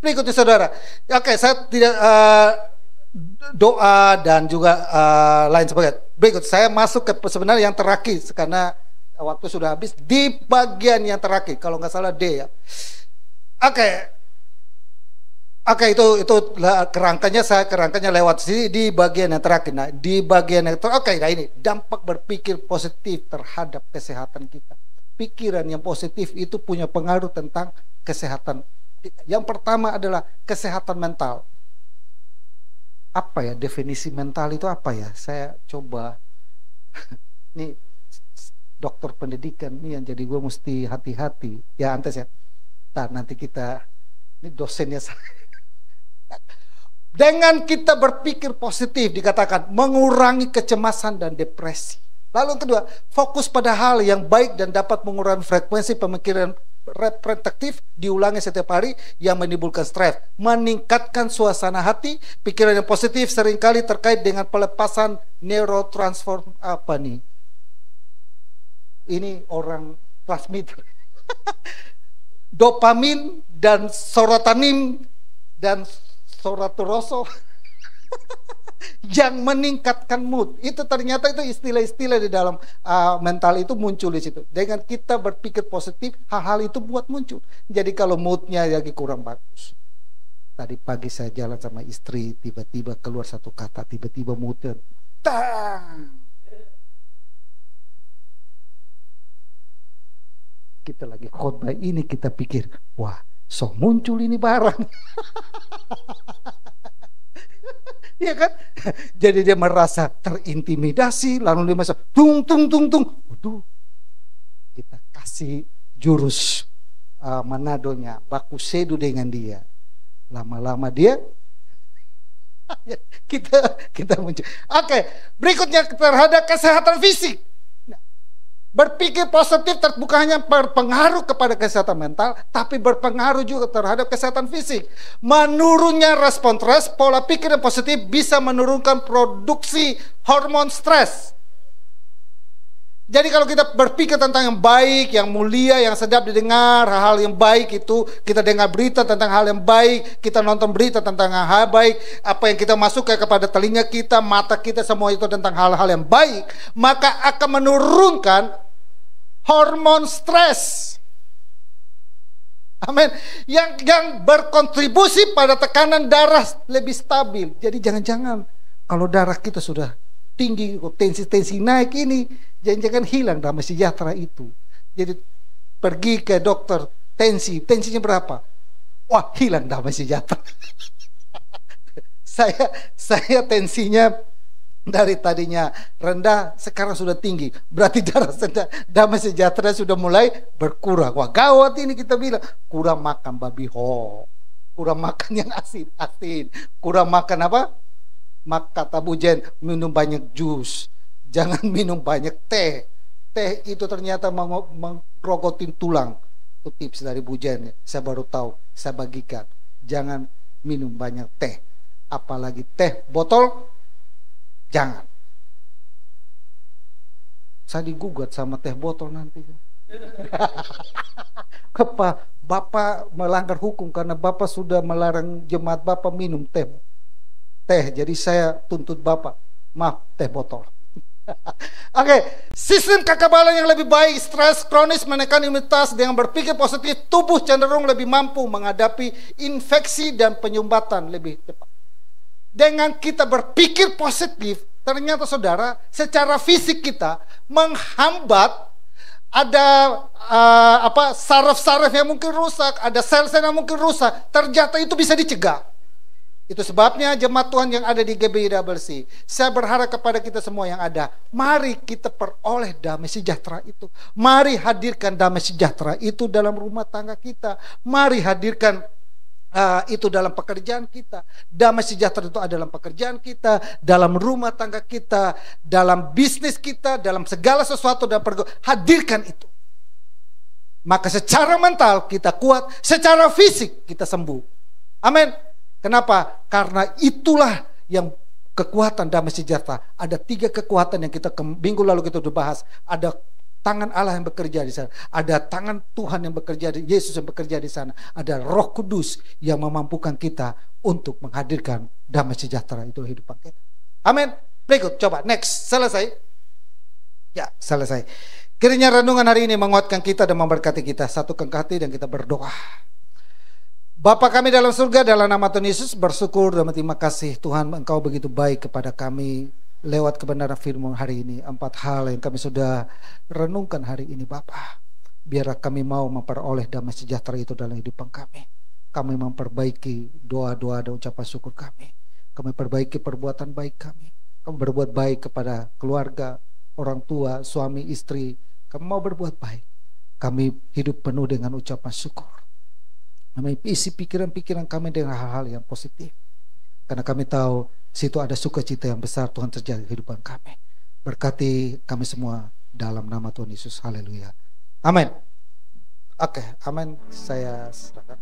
Berikutnya saudara, oke, saya tidak doa dan juga lain sebagainya. Berikut saya masuk ke sebenarnya yang terakhir, karena waktu sudah habis, di bagian yang terakhir, kalau nggak salah D ya. Oke, itu kerangkanya lewat sini di bagian yang terakhir. Nah, di bagian yang terakhir, nah ini dampak berpikir positif terhadap kesehatan kita. Pikiran yang positif itu punya pengaruh tentang kesehatan. Yang pertama adalah kesehatan mental. Apa ya definisi mental itu apa ya? Saya coba. Nih dokter pendidikan nih yang jadi gue mesti hati-hati. Ya antes ya. Nanti kita ini dosennya saya. Dengan kita berpikir positif dikatakan mengurangi kecemasan dan depresi. Lalu yang kedua, fokus pada hal yang baik dan dapat mengurangi frekuensi pemikiran repetitif diulangi setiap hari yang menimbulkan stres, meningkatkan suasana hati. Pikiran yang positif seringkali terkait dengan pelepasan neurotransmitter ini orang transmitter dopamin dan serotonin dan soraturoso yang meningkatkan mood. Itu ternyata itu istilah-istilah di dalam mental itu muncul di situ. Dengan kita berpikir positif, hal-hal itu buat muncul. Jadi kalau moodnya lagi kurang bagus, tadi pagi saya jalan sama istri, tiba-tiba keluar satu kata, tiba-tiba moodnya kita lagi khotbah ini, kita pikir, wah, so muncul ini barang. Iya kan? Jadi dia merasa terintimidasi, lalu dia merasa tung. Waduh, kita kasih jurus Manadonya, baku sedu dengan dia. Lama-lama dia kita muncul. Oke, berikutnya terhadap kesehatan fisik. Berpikir positif bukan hanya berpengaruh kepada kesehatan mental, tapi berpengaruh juga terhadap kesehatan fisik. Menurunnya respon stres, pola pikir yang positif bisa menurunkan produksi hormon stres. Jadi kalau kita berpikir tentang yang baik, yang mulia, yang sedap didengar, hal-hal yang baik itu, kita dengar berita tentang hal yang baik, kita nonton berita tentang hal baik, apa yang kita masukkan kepada telinga kita, mata kita, semua itu tentang hal-hal yang baik, maka akan menurunkan hormon stres. Amin. Yang berkontribusi pada tekanan darah lebih stabil. Jadi jangan-jangan kalau darah kita sudah tinggi, tensi naik ini, jangan-jangan hilang damai sejahtera itu. Jadi pergi ke dokter, tensinya berapa? Wah, hilang damai sejahtera. saya tensinya dari tadinya rendah sekarang sudah tinggi. Berarti damai sejahtera sudah mulai berkurang. Wah, gawat ini, kita bilang kurang makan babi ho, kurang makan yang asin, kurang makan apa? Kata Bu Jen, minum banyak jus, jangan minum banyak teh. Teh itu ternyata menggerogotin tulang. Itu tips dari Bu Jen, saya baru tahu, saya bagikan. Jangan minum banyak teh, apalagi teh botol, jangan. Saya digugat sama teh botol nanti. Bapak melanggar hukum karena Bapak sudah melarang jemaat Bapak minum teh. Jadi saya tuntut Bapak, maaf, teh botol. Oke, sistem kekebalan yang lebih baik, stres kronis menekan imunitas. Dengan berpikir positif, tubuh cenderung lebih mampu menghadapi infeksi dan penyumbatan lebih cepat. Dengan kita berpikir positif, ternyata saudara, secara fisik kita menghambat ada saraf-saraf yang mungkin rusak, ada sel-sel yang mungkin rusak. Ternyata itu bisa dicegah. Itu sebabnya jemaat Tuhan yang ada di GBIWC, saya berharap kepada kita semua yang ada, mari kita peroleh damai sejahtera itu. Mari hadirkan damai sejahtera itu dalam rumah tangga kita. Mari hadirkan itu dalam pekerjaan kita. Damai sejahtera itu ada dalam pekerjaan kita, dalam rumah tangga kita, dalam bisnis kita, dalam segala sesuatu dan hadirkan itu. Maka secara mental kita kuat, secara fisik kita sembuh. Amin. Kenapa? Karena itulah yang kekuatan damai sejahtera. Ada 3 kekuatan yang kita minggu lalu kita sudah bahas. Ada tangan Allah yang bekerja di sana. Ada tangan Tuhan yang bekerja, Yesus yang bekerja di sana. Ada Roh Kudus yang memampukan kita untuk menghadirkan damai sejahtera itu hidup kita. Amin. Berikut, coba next, selesai. Ya, selesai. Kiranya renungan hari ini menguatkan kita dan memberkati kita. Satukan hati dan kita berdoa. Bapa kami dalam surga, dalam nama Tuhan Yesus bersyukur dan terima kasih Tuhan, Engkau begitu baik kepada kami lewat kebenaran firman hari ini. 4 hal yang kami sudah renungkan hari ini Bapa. Biar kami mau memperoleh damai sejahtera itu dalam hidupan kami. Kami memperbaiki doa-doa dan ucapan syukur kami. Kami perbaiki perbuatan baik kami. Kami berbuat baik kepada keluarga, orang tua, suami, istri. Kami mau berbuat baik. Kami hidup penuh dengan ucapan syukur. Kami isi pikiran-pikiran kami dengan hal-hal yang positif. Karena kami tahu situ ada sukacita yang besar Tuhan terjadi di kehidupan kami. Berkati kami semua dalam nama Tuhan Yesus. Haleluya. Amin. Oke, amin. Saya serahkan.